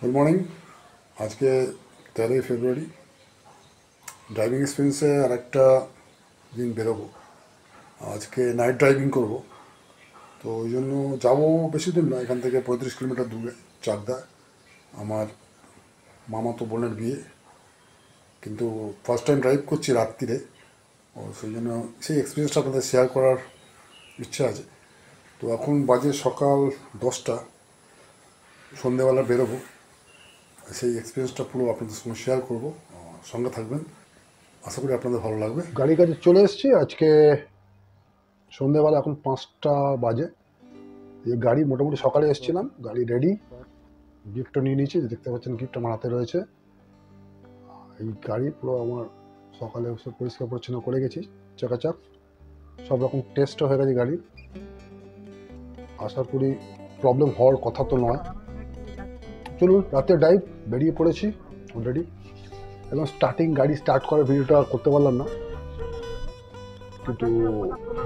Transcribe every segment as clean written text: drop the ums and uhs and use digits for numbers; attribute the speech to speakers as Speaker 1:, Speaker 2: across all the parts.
Speaker 1: Good morning. আজকে 13ই ফেব্রুয়ারি। Driving এক্সপিরিয়েন্সে আর একটা দিন বেরোবো। আজকে নাইট ড্রাইভিং করব, তো ওই জন্য যাবো। বেশি দূর না, এখান থেকে 35 কিলোমিটার দূরে চাকদা। আমার মামাতো বোনের বিয়ে, কিন্তু ফার্স্ট টাইম ড্রাইভ করছি রাত্রিরে। ও সেই জন্য সেই এক্সপিরিয়েন্সটা আপনাদের শেয়ার করার ইচ্ছা আছে। তো এখন বাজে সকাল 10টা, সন্ধেবেলা বেরোবো। সেই এক্সপিরিয়েন্সটা পুরো আপনাদের সঙ্গে শেয়ার করবো, সঙ্গে থাকবেন। আশা করি আপনাদের ভালো লাগবে। গাড়ি কাছে চলে এসেছি আজকে সন্ধেবেলা, এখন 5টা বাজে। এই গাড়ি মোটামুটি সকালে এসেছিলাম, গাড়ি রেডি। গিফটটা নিয়ে নিয়েছি, দেখতে পাচ্ছেন গিফট আমার হাতে রয়েছে। এই গাড়ি পুরো আমার সকালে সব পরিষ্কার পরিচ্ছন্ন করে গেছি, চাকাচাক সব রকম টেস্টও হয়ে গেছে গাড়ির। আশা করি প্রবলেম হওয়ার কথা তো নয়। চলুন, রাতে ড্রাইভ বেরিয়ে পড়েছি অলরেডি। এবং গাড়ি স্টার্ট করার ভিডিওটা করতে পারলাম না, কিন্তু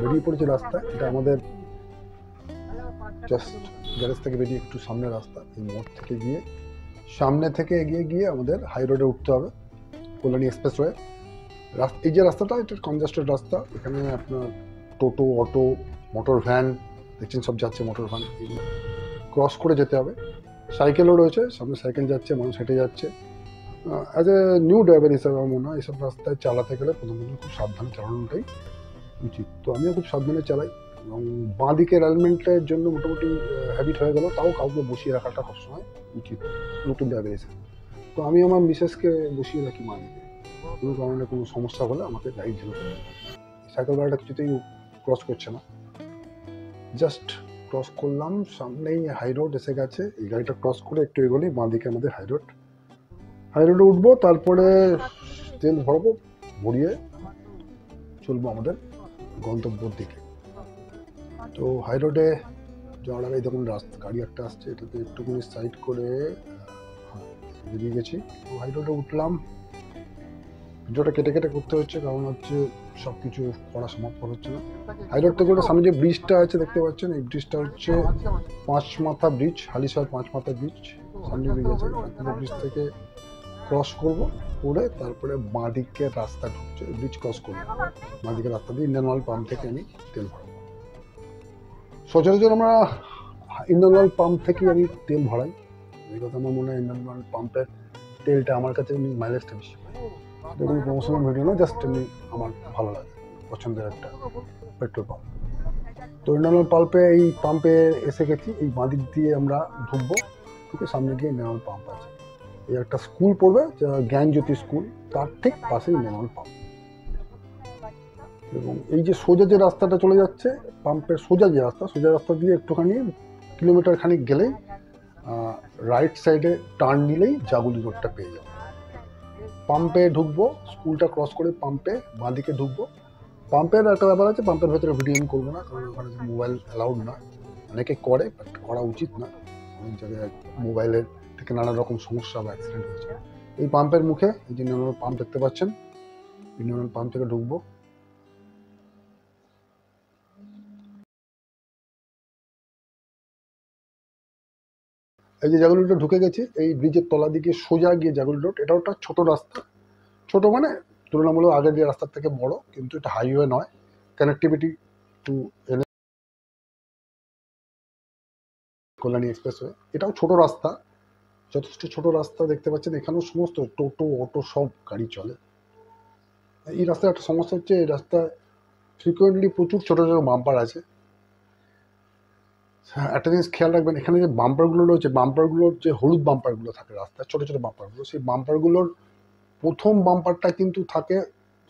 Speaker 1: বেরিয়ে পড়েছি রাস্তায়। এটা আমাদের জাস্ট গ্যারেজ থেকে বেরিয়ে একটু সামনের রাস্তা। এই মোড় থেকে গিয়ে সামনে থেকে এগিয়ে গিয়ে আমাদের হাই রোডে উঠতে হবে, কল্যাণী এক্সপ্রেসওয়ে। এই যে রাস্তাটা, এটা কনজাস্টেড রাস্তা। এখানে আপনার টোটো, অটো, মোটর ভ্যান দেখছেন সব যাচ্ছে, মোটর ভ্যান ক্রস করে যেতে হবে। সাইকেলও রয়েছে, সামনে সাইকেল যাচ্ছে, মানুষ হেঁটে যাচ্ছে। অ্যাজ এ নিউ ড্রাইভার হিসাবে আমার মনে হয় এইসব রাস্তায় চালাতে গেলে প্রথমত খুব সাবধানে চালানোটাই উচিত। তো আমিও খুব সাবধানে চালাই, এবং বাঁ দিকের অ্যালাইনমেন্টের জন্য মোটামুটি হ্যাবিট হয়ে গেল। তাও কাউকে বসিয়ে রাখাটা সবসময় উচিত নতুন ড্রাইভার হিসেবে। তো আমি আমার মিসেসকে বসিয়ে রাখি বাঁ দিকে। কোনো কারণে কোনো সমস্যা হলে আমাকে গাইড দিতে হবে। সাইকেল গাড়িটা কিছুতেই ক্রস করছে না। জাস্ট ক্রস করলাম, সামনেই হাই রোড এসে গেছে। এই গাড়িটা ক্রস করে একটু এগোলেই বাঁ দিকে আমাদের হাই রোডে উঠবো। তারপরে তেল ভরবো, ভরিয়ে চলবো আমাদের গন্তব্যর দিকে। তো হাই রোডে যাওয়ার আগে দেখুন রাস্তা, গাড়ি একটা আসছে, এটাতে একটুখানি সাইড করে বেরিয়ে গেছি। তো হাই রোডে উঠলাম। ভিডিওটা কেটে কেটে করতে হচ্ছে, কারণ হচ্ছে সব কিছু করা সম্ভব হচ্ছে না। হাই রোড থেকে সামনে যে ব্রিজটা আছে দেখতে পাচ্ছেন, এই ব্রিজটা হচ্ছে পাঁচমাথা ব্রিজ, হালিশহর পাঁচমাথা ব্রিজ। সামনে ব্রিজ আছে, ব্রিজ থেকে ক্রস করবো, করে তারপরে বাঁ দিকের রাস্তা ঢুকছে। ব্রিজ ক্রস করবো, বাঁ দিকের রাস্তা দিয়ে ইন্ডিয়ান অয়েল পাম্প থেকে আমি তেল ভরাবো। সচরাচর আমরা ইন্ডিয়ান অয়েল পাম্প থেকেই আমি তেল ভরাই। এই কথা আমার মনে হয়, ইন্ডিয়ান অয়েল পাম্পের তেলটা আমার কাছে মাইলেজটা বেশি পাই। দেখুন, প্রমোশনাল ভিডিও না, জাস্ট এমনি আমার ভালো লাগে, পছন্দের একটা পেট্রোল পাম্প। তো ইন্ডিয়ান অয়েল পাম্পে এসে গেছি। এই বাঁ দিক দিয়ে আমরা ঢুকবো, ঢুকে সামনে গিয়ে ইন্ডিয়ান অয়েল পাম্প আছে। এই একটা স্কুল পড়বে, জ্ঞানজ্যোতি স্কুল, তার ঠিক পাশে ইন্ডিয়ান অয়েল পাম্প। এবং এই যে সোজা যে রাস্তাটা চলে যাচ্ছে পাম্পের সোজা রাস্তা দিয়ে একটুখানি কিলোমিটার খানিক গেলেই রাইট সাইডে টার্ন নিলেই জাগুলি রোডটা পেয়ে যাবো। পাম্পে ঢুকবো, স্কুলটা ক্রস করে পাম্পে বাঁ দিকে ঢুকবো। পাম্পের একটা ব্যাপার আছে, পাম্পের ভেতরে ভিডিও আমি করবো না, কারণ ওখানে মোবাইল অ্যালাউড না। অনেকে করে, বাট করা উচিত না। অনেক জায়গায় মোবাইলের থেকে নানা রকম সমস্যা বা অ্যাক্সিডেন্ট হয়েছে। এই পাম্পের মুখে এই যে ইন্ডিয়ান অয়েল পাম্প দেখতে পাচ্ছেন, ইন্ডিয়ান অয়েল পাম্প থেকে ঢুকবো। এই যে জাগুলি রোডে ঢুকে গেছি, এই ব্রিজের তলা দিকে সোজা গিয়ে জাগুলি রোড। এটা একটা ছোট রাস্তা, ছোট মানে তুলনামূলক আগের যে রাস্তার থেকে বড়, কিন্তু এটা হাইওয়ে নয়। Connectivity two Kalyani expressway. এটাও ছোট রাস্তা, যথেষ্ট ছোট রাস্তা। দেখতে পাচ্ছেন এখানেও সমস্ত টোটো, অটো সব গাড়ি চলে। এই রাস্তার একটা সমস্যা হচ্ছে, এই রাস্তায় ফ্রিকুয়েন্টলি প্রচুর ছোট ছোট বাম্পার আছে। একটা জিনিস খেয়াল রাখবেন, এখানে যে বাম্পারগুলো রয়েছে, বাম্পারগুলোর যে হলুদ বাম্পারগুলো থাকে রাস্তায়, ছোট ছোট বাম্পারগুলো, সেই বাম্পারগুলোর প্রথম বাম্পারটা কিন্তু থাকে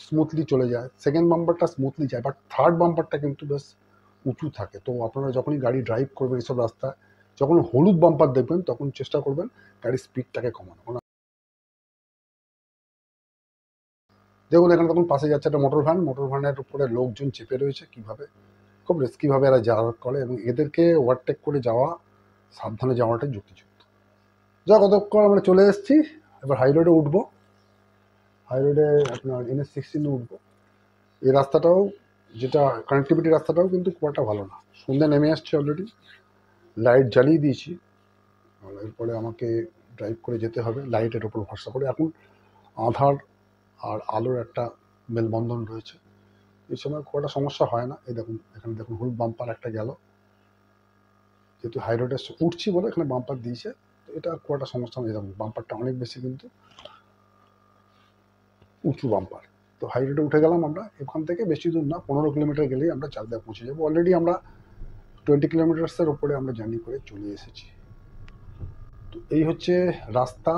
Speaker 1: স্মুথলি চলে যায়, সেকেন্ড বাম্পারটা স্মুথলি যায়, বাট থার্ড বাম্পারটা কিন্তু বেশ উঁচু থাকে। তো আপনারা যখনই গাড়ি ড্রাইভ করবেন এসব রাস্তায়, যখন হলুদ বাম্পার দেখবেন তখন চেষ্টা করবেন গাড়ির স্পিডটাকে কমানো। দেখুন এখানে তখন পাশে যাচ্ছে একটা মোটর ভ্যানের উপরে লোকজন চেপে রয়েছে। কিভাবে খুব রিস্কিভাবে এরা যাওয়া করে, এবং এদেরকে ওভারটেক করে যাওয়া, সাবধানে যাওয়াটাই যুক্তিযুক্ত। যা কতক্ষণ আমরা চলে এসেছি, এবার হাই রোডে উঠবো। হাই রোডে আপনার NH-16 উঠবো। এই রাস্তাটাও, যেটা কানেক্টিভিটি রাস্তাটাও কিন্তু খুব একটা ভালো না। সন্ধ্যা নেমে আসছে অলরেডি, লাইট জ্বালিয়ে দিয়েছি। এরপরে আমাকে ড্রাইভ করে যেতে হবে লাইটের ওপর ভরসা করে। এখন আধার আর আলোর একটা মেলবন্ধন রয়েছে, এই সময় খুব একটা সমস্যা হয় না। এই দেখুন, এখানে দেখুন হুল বাম্পার একটা গেল, যেহেতু হাই রোডে উঠছি বলে এখানে বাম্পার দিয়েছে, তো এটা খুব একটা সমস্যা নেই। দেখুন বাম্পারটা অনেক বেশি কিন্তু উঁচু বাম্পার। তো হাই রোডে উঠে গেলাম আমরা, এখান থেকে বেশি দূর না, 15 কিলোমিটার গেলেই আমরা চাকদায় পৌঁছে যাবো। অলরেডি আমরা 20 কিলোমিটার্সের ওপরে আমরা জার্নি করে চলে এসেছি। তো এই হচ্ছে রাস্তা।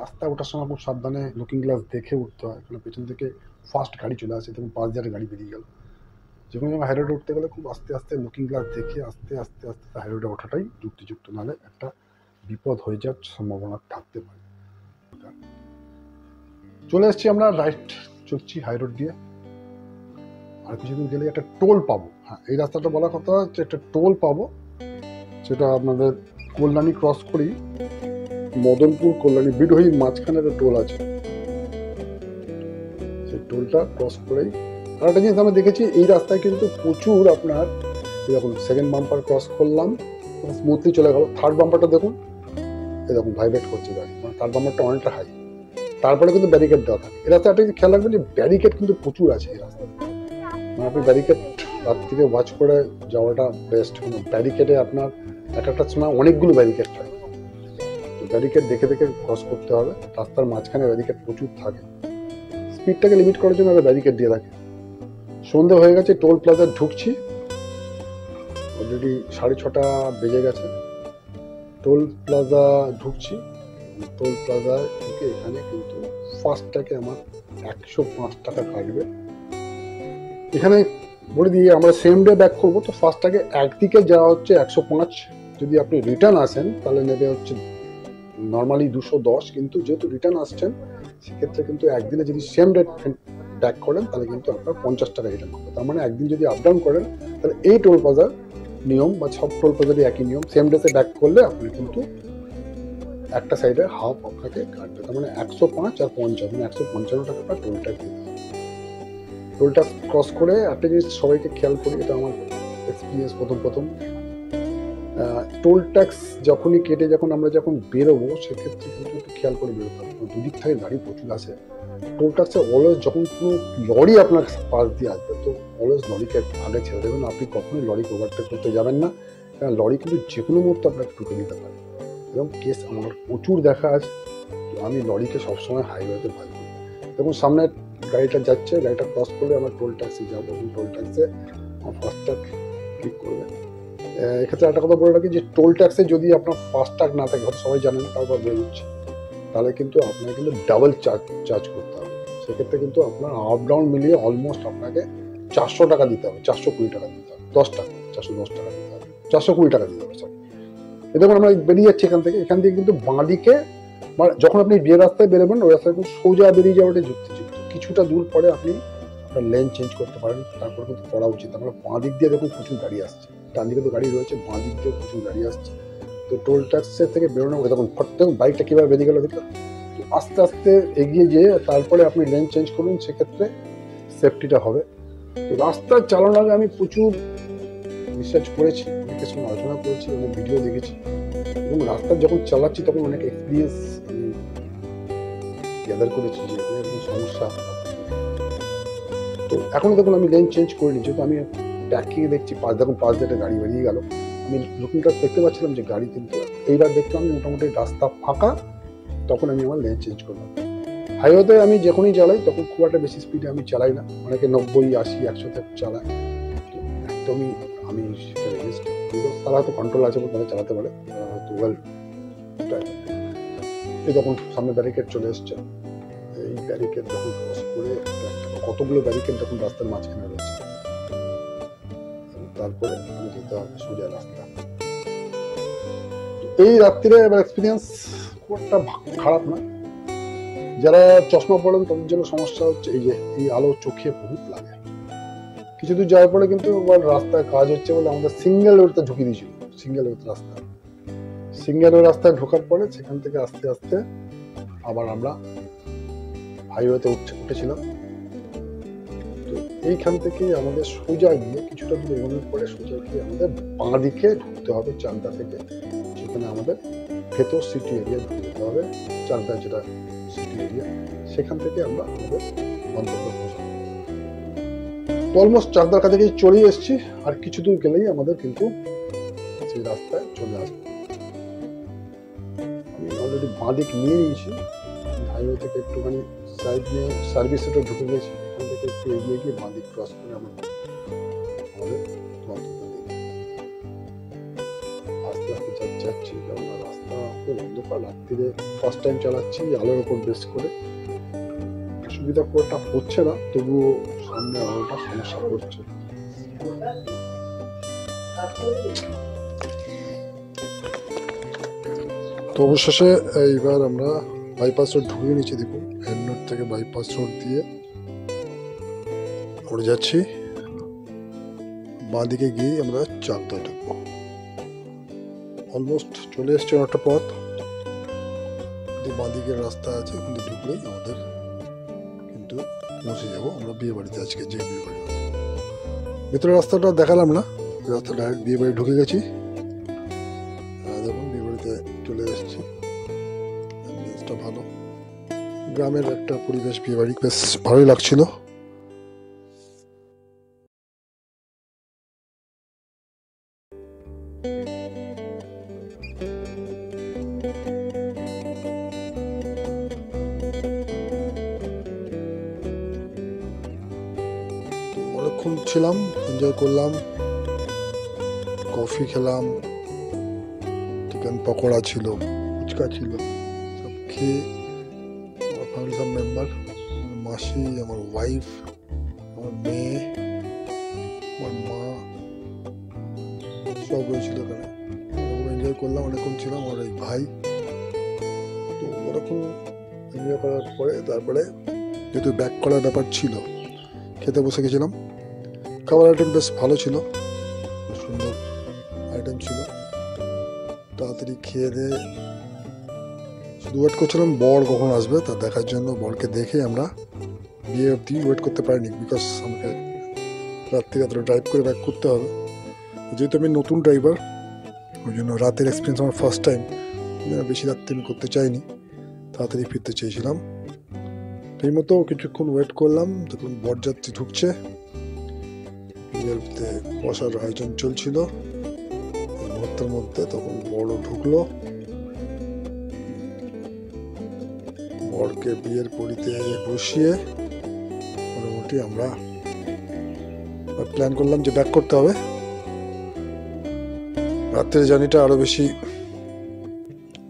Speaker 1: রাস্তা ওঠার সময় খুব সাবধানে লুকিং গ্লাস দেখে উঠতে হয়, কারণ পেছন থেকে ফাস্ট গাড়ি চলে আসে, তখন 5 হাজার গাড়ি বেরিয়ে গেল। যে কোনো জায়গায় হাই রোডে উঠতে গেলে খুব আস্তে আস্তে লুকিং গ্লাস দেখে আস্তে আস্তে আস্তে হাই রোডে ওঠাটাই যুক্তিযুক্ত, নাহলে একটা বিপদ হয়ে যাওয়ার সম্ভাবনা থাকতে পারে। চলে এসেছি আমরা, রাইট চলছি হাই রোড দিয়ে। আর কিছুদিন গেলে একটা টোল পাবো। হ্যাঁ, এই রাস্তাটা বলার কথা হচ্ছে একটা টোল পাবো, সেটা আপনাদের কল্যাণী ক্রস করেই মদনপুর কল্যাণী বিডোহী মাঝখানে একটা টোল আছে, সেই টোলটা ক্রস করেই। আর একটা জিনিস আমি দেখেছি, এই রাস্তায় কিন্তু প্রচুর আপনার দেখুন সেকেন্ড বাম্পার ক্রস করলাম, স্মুথলি চলে গেল। থার্ড বাম্পারটা দেখুন, এই দেখুন ভাইব্রেট করছে গাড়ি, মানে থার্ড বাম্পারটা অনেকটা হাই। তারপরে কিন্তু ব্যারিকেড দেওয়া থাকে। এই রাস্তায় একটা খেয়াল রাখবেন যে ব্যারিকেড কিন্তু প্রচুর আছে এই রাস্তায়, মানে আপনি ব্যারিকেড রাত্রিরে ওয়াচ করে যাওয়াটা বেস্ট। ব্যারিকেডে আপনার এক একটা সময় অনেকগুলো ব্যারিকেড থাকে, তো ব্যারিকেড দেখে দেখে ক্রস করতে হবে। রাস্তার মাঝখানে ব্যারিকেড প্রচুর থাকে, স্পিডটাকে লিমিট করার জন্য একটা ব্যারিকেড দিয়ে থাকে। সন্ধে হয়ে গেছে, টোল প্লাজা ঢুকছি, অলরেডি 6:30 বেজে গেছে। টোল প্লাজা ঢুকছি, টোল প্লাজা ঢুকে এখানে কিন্তু ফাস্টটাকে আমার 105 টাকা কাটবে। এখানে বলে দিয়ে আমরা সেম ডে ব্যাক করবো, তো ফার্স্টটাকে একদিকে যাওয়া হচ্ছে 105, যদি আপনি রিটার্ন আসেন তাহলে নেবে হচ্ছে নর্মালি 210, কিন্তু যেহেতু রিটার্ন আসছেন সেক্ষেত্রে কিন্তু একদিনে যদি সেম ডে ব্যাক করেন তাহলে কিন্তু আপনার 50 টাকা রিটার্ন হবে। তার মানে একদিন যদি আপ ডাউন করেন তাহলে এই টোল প্লাজার নিয়ম বা সব টোল প্লাজারই একই নিয়ম, সেম ডেতে ব্যাক করলে আপনি কিন্তু একটা সাইডে হাফ আপনাকে কাটবে। তার মানে 105 আর 50 মানে 155 টাকা টোল ট্যাক্স দিতে হবে। টোল ট্যাক্স ক্রস করে একটা জিনিস সবাইকে খেয়াল করি, এটা আমার এক্সপিরিয়েন্স প্রথম টোল ট্যাক্স যখনই কেটে আমরা যখন বেরোবো সেক্ষেত্রে কিন্তু একটু খেয়াল করে বেরোতে হবে। দুদিক থেকে গাড়ি প্রচুর আসে। টোল ট্যাক্সে অলওয়েজ যখন কোনো লরি আপনার পাশ দিয়ে আসবে, তো অলওয়েজ লরিকে আগে ছেড়ে দেবেন। আপনি কখনোই লরিকে ওভারটেক করতে যাবেন না, কারণ লরি কিন্তু যে কোনো মুহূর্তে আপনাকে টুকে দিতে পারে। এরকম কেস আমার প্রচুর দেখা আছে। আমি লরিকে সবসময় হাইওয়েতে ভয় করি। দেখুন সামনে গাড়িটা যাচ্ছে, গাড়িটা ক্রস করলে আমার টোল ট্যাক্সে যাবো, টোল ট্যাক্সে আমার ফাস্ট্যাগ ক্লিক করবে। এক্ষেত্রে একটা কথা বলে রাখি যে টোল ট্যাক্সে যদি আপনার ফাস্ট্যাগ না থাকে, হয়তো সবাই জানেন তারপর বলে দিচ্ছি, তাহলে কিন্তু আপনাকে কিন্তু ডাবল চার্জ করতে হবে। সেক্ষেত্রে কিন্তু আপনার আপ ডাউন মিলিয়ে অলমোস্ট আপনাকে 400 টাকা দিতে হবে, 420 টাকা দিতে হবে, 10 টাকা 410 টাকা দিতে হবে, 420 টাকা দিতে হবে। সরি, দেখুন আমরা বেরিয়ে যাচ্ছি এখান থেকে কিন্তু বাঁদিকে, মানে যখন আপনি বিয়ে রাস্তায় বেরোবেন ওই রাস্তায় কিন্তু সোজা বেরিয়ে যাওয়াটা যুক্তিযুক্ত। কিছুটা দূর পরে আপনি আপনার লেন চেঞ্জ করতে পারেন, তারপর কিন্তু করা উচিত। আমরা বাঁ দিক দিয়ে দেখুন প্রচুর গাড়ি আসছে, ডান দিকে তো গাড়ি রয়েছে, বাঁ দিক দিয়ে প্রচুর গাড়ি আসছে। তো টোল ট্যাক্সের থেকে বেরোনো দেখুন দেখুন বাইকটা কীভাবে বেরিয়ে গেল দেখুন। তো আস্তে আস্তে এগিয়ে যেয়ে তারপরে আপনি লেন চেঞ্জ করুন, সেক্ষেত্রে সেফটিটা হবে। তো রাস্তা চালানোর আগে আমি প্রচুর রিসার্চ করেছি, অনেকের সঙ্গে আলোচনা করেছি, অনেক ভিডিও দেখেছি, এবং রাস্তা যখন চালাচ্ছি তখন অনেক এক্সপিরিয়েন্স আমি গ্যাদার করেছি যে এরকম সমস্যা। তো এখন দেখুন আমি লেন চেঞ্জ করিনি, যেহেতু আমি ব্যাকিংয়ে দেখছি দেখুন 5 জায়গায় গাড়ি বেরিয়ে গেল। আমি লুকিং গ্লাস দেখতে পাচ্ছিলাম যে গাড়ি, কিন্তু এইবার দেখলাম মোটামুটি রাস্তা ফাঁকা, তখন আমি আমার লেন চেঞ্জ করলাম। হাইওয়েতে আমি যখনই চালাই তখন খুব একটা বেশি স্পিডে আমি চালাই না, অনেকে 90, 80, 100-তে চালায়, একদমই আমি সেটা রেজিস্ট, তারা হয়তো কন্ট্রোল আছে বলে তারা চালাতে পারে, হয়তো ওয়েল ড্রাইভার। এই তখন সামনে ব্যারিকেড চলে এসছে, এই ব্যারিকেড যখন ক্রস করে কতগুলো ব্যারিকেড তখন রাস্তার মাঝখানে রয়েছে, তারপরে আমি যেতে হবে সোজা রাস্তা। এই রাত্রিরে এবার এক্সপিরিয়েন্স খুব একটা খারাপ না। যারা চশমা পড়েন তাদের জন্য সমস্যা হচ্ছে এই যে এই আলো চোখে বহুত লাগে। কিছু দূর যাওয়ার পরে কিন্তু রাস্তায় কাজ হচ্ছে বলে আমাদের সিঙ্গেল রোডতে ঢুকিয়ে দিয়েছিল, সিঙ্গেল রোড রাস্তা। সিঙ্গেল রোড রাস্তায় ঢোকার পরে সেখান থেকে আস্তে আস্তে আবার আমরা হাইওয়েতে উঠেছিলাম। তো এইখান থেকে আমাদের সোজা গিয়ে কিছুটা দূর এগোনোর পরে সোজা গিয়ে আমাদের বাঁ দিকে ঢুকতে হবে চাকদা থেকে, সেখানে আমাদের ভেতর সিটি এরিয়া ঢুকতে হবে। হবে চাকদা, যেটা সিটি এরিয়া, সেখান থেকে আমরা আমাদের গন্তব্যে পৌঁছাবো। অলমোস্ট চাকদার কাছাকাছি চলে এসেছি, আর কিছু দূর গেলেই আমাদের কিন্তু সেই রাস্তায় চলে আসবে। আমি অলরেডি বাঁদিক নিয়ে নিয়েছি, হাইওয়ে থেকে একটুখানি সাইড নিয়ে সার্ভিস রোডে ঢুকে গেছি। এখান থেকে একটু এগিয়ে গিয়ে বাঁদিক ক্রস করে আমরা আমাদের গন্তব্যে দিকে আস্তে আস্তে যাচ্ছি। কেননা রাস্তা খুব অন্ধকার, রাত্রিরে ফার্স্ট টাইম চালাচ্ছি, আলোর উপর বেস করে সুবিধা খুব একটা হচ্ছে না, তবুও সামনে আলোটা সমস্যা করছে। তো অবশেষে এইবার আমরা বাইপাস রোড ঢুকে নিচ্ছি। দেখুন, হেডনোট থেকে বাইপাস রোড দিয়ে উড়ে যাচ্ছি। বাঁ দিকে গিয়ে আমরা চাকদা ঢুকবো। অলমোস্ট চলে এসছে একটা পথ, বাঁ দিকের রাস্তা আছে, কিন্তু ঢুকলেই আমাদের কিন্তু পৌঁছে যাবো আমরা বিয়ে বাড়িতে। আজকে যে বিয়ে বাড়ি, ভেতরের রাস্তাটা দেখালাম না, রাস্তা ডাইরেক্ট বিয়ে বাড়ি ঢুকে গেছি। দেখুন, বিয়ে বাড়িতে চলে এসেছি। ভালো গ্রামের একটা পরিবেশ, বিয়ে বাড়ি বেশ ভালোই লাগছিল। অনেকক্ষণ ছিলাম, এনজয় করলাম, কফি খেলাম, চিকেন পকোড়া ছিল, ফুচকা ছিল, সব খেয়ে আমার ফ্যামিলি সব মেম্বার, আমার মাসি, আমার ওয়াইফ, আমার মেয়ে, আমার মা সব রয়েছিল এখানে। এনজয় করলাম, অনেকক্ষণ ছিলাম। আমার এই ভাই, তো ওরকম এনজয় করার পরে তারপরে যেহেতু ব্যাক করার ব্যাপার ছিল, খেতে বসে গেছিলাম। খাবার আইটেম বেশ ভালো ছিল, সুন্দর আইটেম ছিল। তাড়াতাড়ি খেয়ে দিয়ে শুধু ওয়েট করছিলাম বর কখন আসবে তা দেখার জন্য। বরকে দেখে আমরা বিয়ে অবধি ওয়েট করতে পারিনি, বিকজ আমাকে রাত্রি রাত্রে ড্রাইভ করে ব্যাক করতে হবে। যেহেতু আমি নতুন ড্রাইভার, ওই জন্য রাতের এক্সপিরিয়েন্স আমার ফার্স্ট টাইম, বেশি রাত্রে আমি করতে চাইনি, তাড়াতাড়ি ফিরতে চেয়েছিলাম। সেই মতো কিছুক্ষণ ওয়েট করলাম। দেখুন, বরযাত্রী ঢুকছে, বিয়েতে বসার আয়োজন চলছিল এই মুহূর্তের মধ্যে। তখন বড় ঢুকলো, বরকে বিয়ের পরিতে বসিয়ে মোটামুটি আমরা প্ল্যান করলাম যে ব্যাক করতে হবে। রাত্রের জার্নিটা আরো বেশি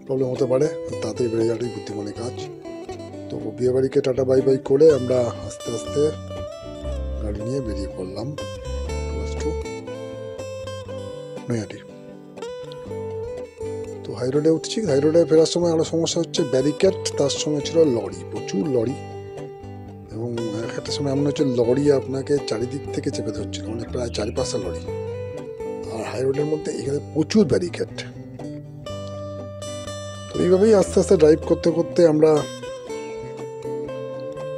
Speaker 1: প্রবলেম হতে পারে, তাড়াতাড়ি বেড়ে যাওয়াটাই বুদ্ধিমানী কাজ। তো বিয়ে বাড়িকে টাটা বাই বাই করে আমরা আস্তে আস্তে গাড়ি নিয়ে বেরিয়ে পড়লাম নৈহাটি। তো হাই রোডে উঠছি। হাই রোডে ফেরার সময় আরো সমস্যা হচ্ছে ব্যারিকেড, তার সঙ্গে ছিল লরি, প্রচুর লরি। এবং একটা সময় এমন হচ্ছে লরি আপনাকে চারিদিক থেকে চেপে ধরছিল, মানে প্রায় 4-5টা লরি। আর হাই রোডের মধ্যে এখানে প্রচুর ব্যারিকেড। তো এইভাবেই আস্তে আস্তে ড্রাইভ করতে করতে আমরা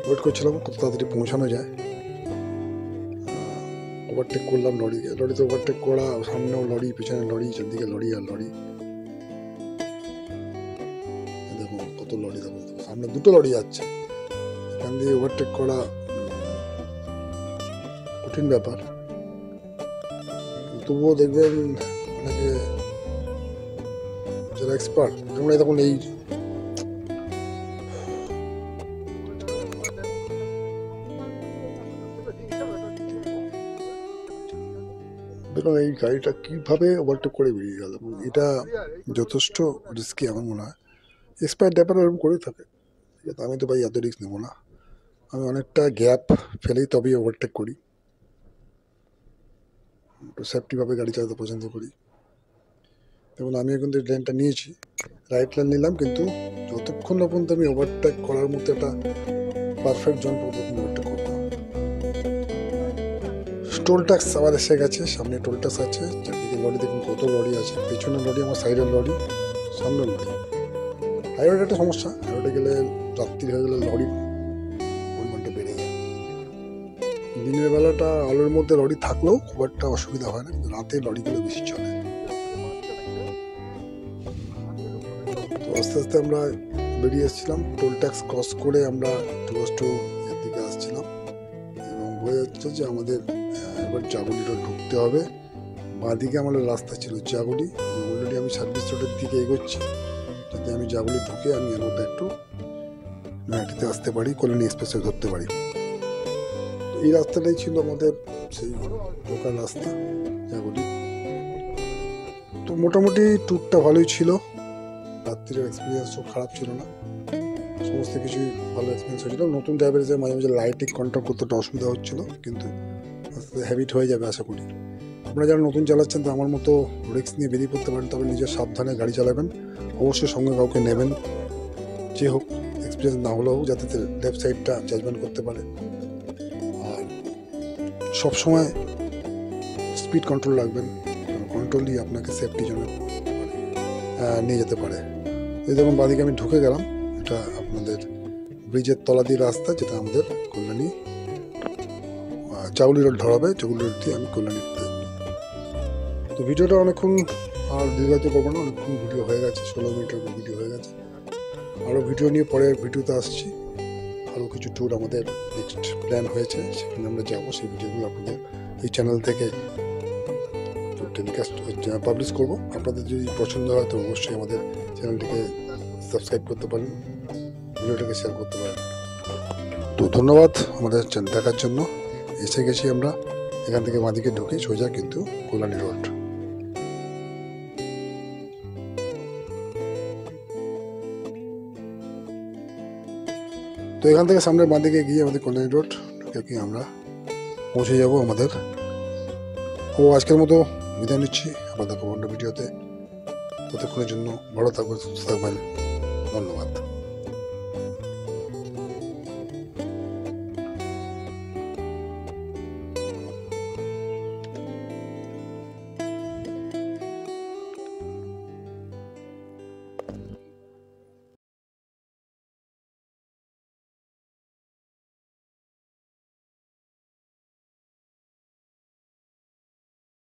Speaker 1: ওয়েট করছিলাম কত তাড়াতাড়ি পৌঁছানো যায়। ওভারটেক করলাম লরিকে, লরিতে ওভারটেক করা, সামনেও লরি, পিছনে লরি, চারদিকে লরি আর লরি। দেখুন কত লরি, দেখুন সামনে দুটো লরি যাচ্ছে। এখান দিয়ে ওভারটেক করা কঠিন ব্যাপার, তবুও দেখবেন অনেকে যারা এক্সপার্ট, যেমন দেখুন এই দেখুন এই গাড়িটা কিভাবে ওভারটেক করে বেরিয়ে গেল। এটা যথেষ্ট রিস্কি আমার মনে হয়। এক্সপায়ার ড্রাইভার এরকম করে থাকে, আমি তো ভাই এত রিস্ক নেবো না। আমি অনেকটা গ্যাপ ফেলেই তবেই ওভারটেক করি, একটু সেফটিভাবে গাড়ি চালাতে পছন্দ করি। দেখুন আমিও কিন্তু লেনটা নিয়েছি, রাইট লেন নিলাম, কিন্তু যতক্ষণ না পর্যন্ত আমি ওভারটেক করার মতো একটা পারফেক্ট জোন পর্যন্ত ওভারটেক করবো। টোল ট্যাক্স আবার এসে গেছে, সামনে টোল ট্যাক্স আছে। চারদিকে লরি দেখুন কত লরি আছে, পেছনের লরি, আমার সাইডের লরি, সামনের লরি। হাইরোডে একটা সমস্যা, হাইরোডে গেলে রাত্রি হয়ে গেলে লরির পরিমাণটা বেড়ে যায়। দিনের বেলাটা আলোর মধ্যে লরি থাকলেও খুব একটা অসুবিধা হয় না, কিন্তু রাতে লরিগুলো বেশি চলে। তো আস্তে আস্তে আমরা বেরিয়ে এসেছিলাম, টোল ট্যাক্স ক্রস করে আমরা টুয়ার্স এর দিকে আসছিলাম এবং বোঝা যাচ্ছে যে আমাদের এবার জাগুলি রোড ঢুকতে হবে। বাঁদিকে আমাদের রাস্তা ছিল জাগুলি, অলরেডি আমি সার্ভিস রোডের দিকে এগোচ্ছি যাতে আমি জাগুলি ঢুকে আমি এর মধ্যে একটু নয়াটিতে আসতে পারি, কল্যাণী এক্সপ্রেসে ধরতে পারি। এই রাস্তাটাই ছিল আমাদের সেই ঢোকার রাস্তা জাগুলি। তো মোটামুটি ট্যুরটা ভালোই ছিল, রাত্রির এক্সপিরিয়েন্সও খারাপ ছিল না, সমস্ত কিছুই ভালো এক্সপিরিয়েন্স হয়েছিল। নতুন ড্রাইভার যে মাঝে মাঝে লাইটিং কন্ট্রোল করতে একটু অসুবিধা হচ্ছিলো, কিন্তু আস্তে হ্যাবিট হয়ে যাবে আশা করি। আপনারা যারা নতুন চালাচ্ছেন তো আমার মতো রিস্ক নিয়ে বেরিয়ে পড়তে পারেন, তবে নিজের সাবধানে গাড়ি চালাবেন, অবশ্যই সঙ্গে কাউকে নেবেন, যে হোক এক্সপিরিয়েন্স না হলেও যাতে লেফট সাইডটা জাজমেন্ট করতে পারে। আর সবসময় স্পিড কন্ট্রোল রাখবেন, কন্ট্রোলই আপনাকে সেফটি জন্য নিয়ে যেতে পারে। এই দেখুন বাদিকে আমি ঢুকে গেলাম, এটা আপনাদের ব্রিজের তলা দিয়ে রাস্তা, যেটা আমাদের কল্যাণী জাগুলি রোড ধরাবে, জাগুলি রোড দিয়ে আমি কল্যাণীতে। তো ভিডিওটা অনেকক্ষণ আর দীর্ঘায়িত করবো না, অনেকক্ষণ ভিডিও হয়ে গেছে, 16 মিনিটের ভিডিও হয়ে গেছে। আরও ভিডিও নিয়ে পরের ভিডিওতে আসছি, আরও কিছু ট্যুর আমাদের নেক্সট প্ল্যান হয়েছে, সেখানে আমরা যাবো, সেই ভিডিওগুলো আপনাদের এই চ্যানেল থেকে টেলিকাস্ট পাবলিশ করবো। আপনাদের যদি পছন্দ হয় তো অবশ্যই আমাদের চ্যানেলটিকে সাবস্ক্রাইব করতে পারেন, ভিডিওটাকে শেয়ার করতে পারেন। তো ধন্যবাদ আমাদের দেখার জন্য। এসে গেছি আমরা, এখান থেকে বাঁদিকে ঢুকে সোজা কিন্তু কল্যাণী রোড। তো এখান থেকে সামনে বাঁদিকে গিয়ে আমাদের কল্যাণী রোড ঢুকে আমরা পৌঁছে যাব আমাদের। ও আজকের মতো বিদায় নিচ্ছি, আবার দেখো অন্য ভিডিওতে। ততক্ষণের জন্য ভালো থাকবেন, সুস্থ থাকবেন, ধন্যবাদ।